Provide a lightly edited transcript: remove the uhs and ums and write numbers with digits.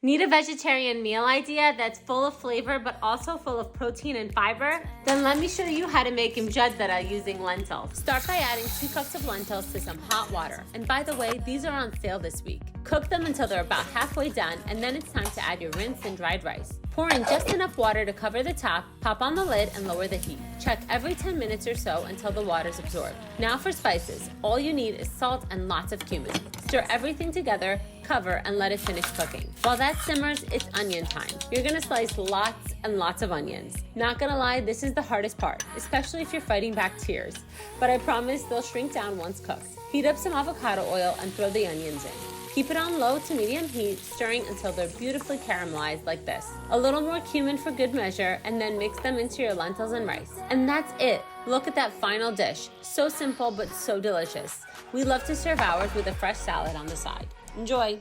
Need a vegetarian meal idea that's full of flavor but also full of protein and fiber? Then let me show you how to make injera using lentils. Start by adding 2 cups of lentils to some hot water. And by the way, these are on sale this week. Cook them until they're about halfway done, and then it's time to add your rinsed and dried rice. Pour in just enough water to cover the top, pop on the lid, and lower the heat. Check every 10 minutes or so until the water's absorbed. Now for spices. All you need is salt and lots of cumin. Stir everything together, cover, and let it finish cooking. While that simmers, it's onion time. You're gonna slice lots and lots of onions. Not gonna lie, this is the hardest part, especially if you're fighting back tears. But I promise they'll shrink down once cooked. Heat up some avocado oil and throw the onions in. Keep it on low to medium heat, stirring until they're beautifully caramelized like this. A little more cumin for good measure, and then mix them into your lentils and rice. And that's it. Look at that final dish. So simple, but so delicious. We love to serve ours with a fresh salad on the side. Enjoy!